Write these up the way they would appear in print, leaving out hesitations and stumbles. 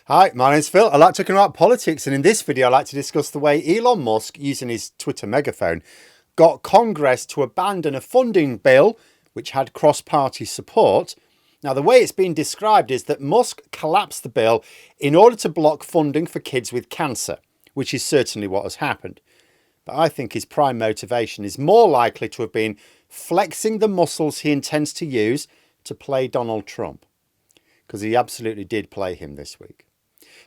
Hi, my name's Phil. I like talking about politics, and in this video, I like to discuss the way Elon Musk, using his Twitter megaphone, got Congress to abandon a funding bill which had cross-party support. Now, the way it's been described is that Musk collapsed the bill in order to block funding for kids with cancer, which is certainly what has happened. But I think his prime motivation is more likely to have been flexing the muscles he intends to use to play Donald Trump, because he absolutely did play him this week.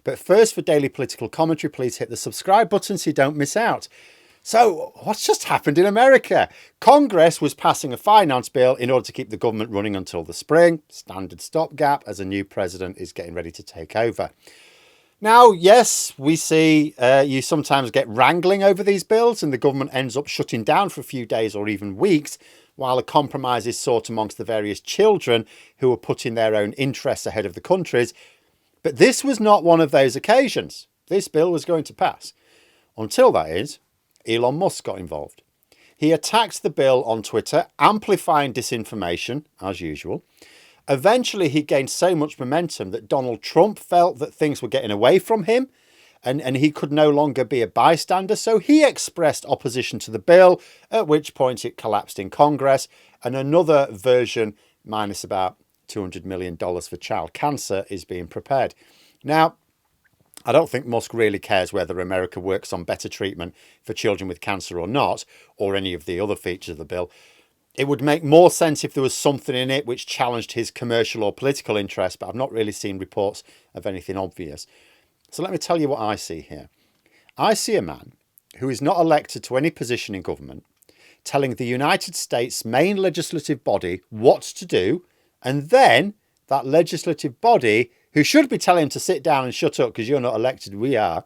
But first, for daily political commentary, please hit the subscribe button so you don't miss out. So, what's just happened in America? Congress was passing a finance bill in order to keep the government running until the spring. Standard stopgap as a new president is getting ready to take over. Now, yes, we see you sometimes get wrangling over these bills and the government ends up shutting down for a few days or even weeks while a compromise is sought amongst the various children who are putting their own interests ahead of the country's. But this was not one of those occasions. This bill was going to pass. Until, that is, Elon Musk got involved. He attacked the bill on Twitter, amplifying disinformation, as usual. Eventually, he gained so much momentum that Donald Trump felt that things were getting away from him and he could no longer be a bystander. So he expressed opposition to the bill, at which point it collapsed in Congress. And another version, minus about $200 million for child cancer, is being prepared. Now, I don't think Musk really cares whether America works on better treatment for children with cancer or not, or any of the other features of the bill. It would make more sense if there was something in it which challenged his commercial or political interests, but I've not really seen reports of anything obvious. So let me tell you what I see here. I see a man who is not elected to any position in government telling the United States main legislative body what to do, and then that legislative body, who should be telling him to sit down and shut up because you're not elected, we are,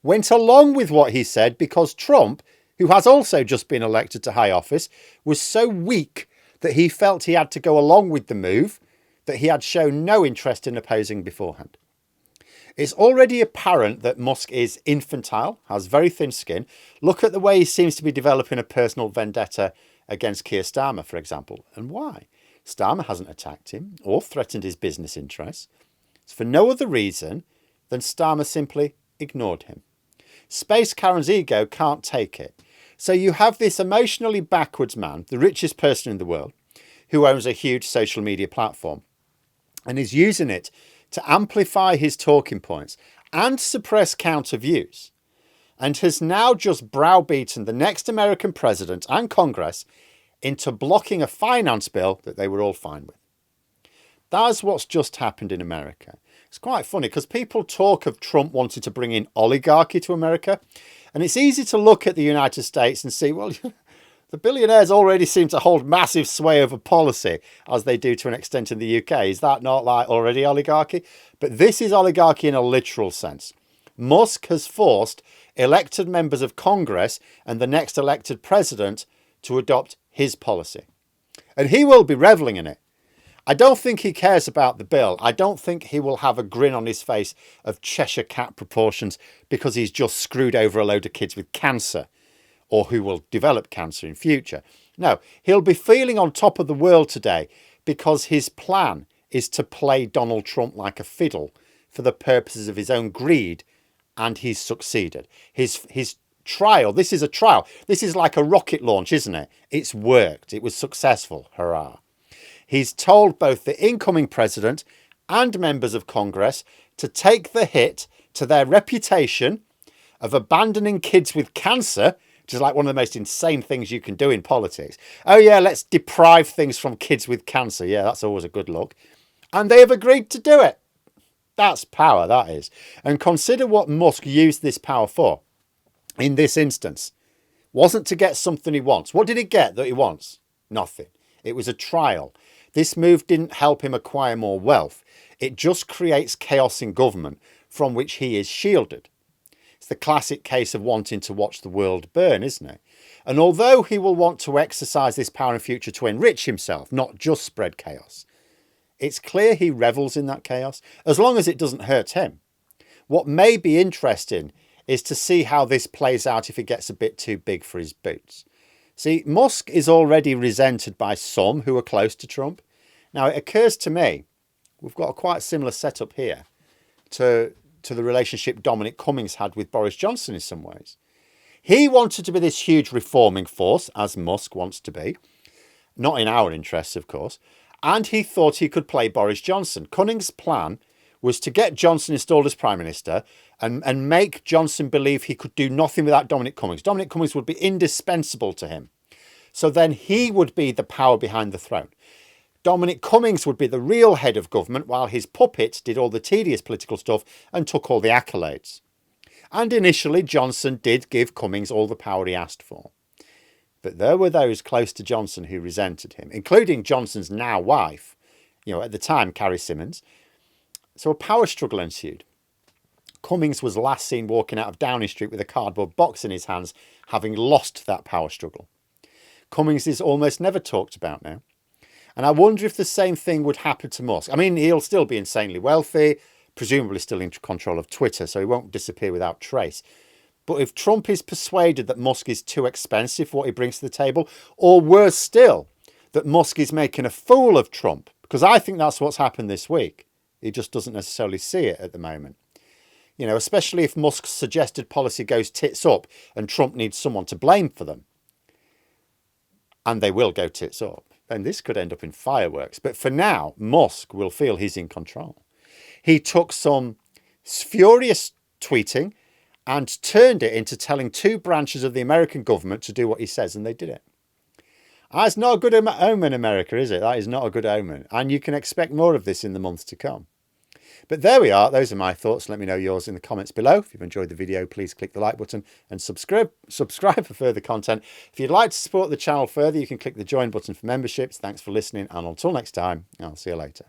went along with what he said because Trump, who has also just been elected to high office, was so weak that he felt he had to go along with the move that he had shown no interest in opposing beforehand. It's already apparent that Musk is infantile, has very thin skin. Look at the way he seems to be developing a personal vendetta against Keir Starmer, for example. And why? Starmer hasn't attacked him or threatened his business interests. It's for no other reason than Starmer simply ignored him. Space Karen's ego can't take it. So you have this emotionally backwards man, the richest person in the world, who owns a huge social media platform and is using it to amplify his talking points and suppress counter views, and has now just browbeaten the next American president and Congress into blocking a finance bill that they were all fine with. That's what's just happened in America. It's quite funny because people talk of Trump wanting to bring in oligarchy to America. And it's easy to look at the United States and see, well, the billionaires already seem to hold massive sway over policy, as they do to an extent in the UK. Is that not like already oligarchy? But this is oligarchy in a literal sense. Musk has forced elected members of Congress and the next elected president to adopt his policy. And he will be reveling in it. I don't think he cares about the bill. I don't think he will have a grin on his face of Cheshire Cat proportions because he's just screwed over a load of kids with cancer or who will develop cancer in future. No, he'll be feeling on top of the world today because his plan is to play Donald Trump like a fiddle for the purposes of his own greed, and he's succeeded. His trial, this is a trial. This is like a rocket launch, isn't it? It's worked. It was successful. Hurrah. He's told both the incoming president and members of Congress to take the hit to their reputation of abandoning kids with cancer, which is like one of the most insane things you can do in politics. Oh yeah, let's deprive things from kids with cancer. Yeah, that's always a good look. And they have agreed to do it. That's power, that is. And consider what Musk used this power for in this instance. Wasn't to get something he wants. What did he get that he wants? Nothing. It was a trial. This move didn't help him acquire more wealth. It just creates chaos in government from which he is shielded. It's the classic case of wanting to watch the world burn, isn't it? And although he will want to exercise this power in future to enrich himself, not just spread chaos, it's clear he revels in that chaos, as long as it doesn't hurt him. What may be interesting is to see how this plays out if it gets a bit too big for his boots. See, Musk is already resented by some who are close to Trump. Now, it occurs to me, we've got a quite similar setup here to the relationship Dominic Cummings had with Boris Johnson in some ways. He wanted to be this huge reforming force, as Musk wants to be, not in our interests, of course, and he thought he could play Boris Johnson. Cummings' plan was to get Johnson installed as Prime Minister and make Johnson believe he could do nothing without Dominic Cummings. Dominic Cummings would be indispensable to him. So then he would be the power behind the throne. Dominic Cummings would be the real head of government while his puppet did all the tedious political stuff and took all the accolades. And initially, Johnson did give Cummings all the power he asked for. But there were those close to Johnson who resented him, including Johnson's now wife, at the time, Carrie Symonds. So a power struggle ensued. Cummings was last seen walking out of Downing Street with a cardboard box in his hands, having lost that power struggle. Cummings is almost never talked about now. And I wonder if the same thing would happen to Musk. I mean, he'll still be insanely wealthy, presumably still in control of Twitter, so he won't disappear without trace. But if Trump is persuaded that Musk is too expensive for what he brings to the table, or worse still, that Musk is making a fool of Trump, because I think that's what's happened this week. He just doesn't necessarily see it at the moment. Especially if Musk's suggested policy goes tits up and Trump needs someone to blame for them. And they will go tits up. And this could end up in fireworks. But for now, Musk will feel he's in control. He took some furious tweeting and turned it into telling two branches of the American government to do what he says, and they did it. That's not a good omen, America, is it? That is not a good omen. And you can expect more of this in the months to come. But there we are. Those are my thoughts. Let me know yours in the comments below. If you've enjoyed the video, please click the like button and subscribe for further content. If you'd like to support the channel further, you can click the join button for memberships. Thanks for listening. And until next time, I'll see you later.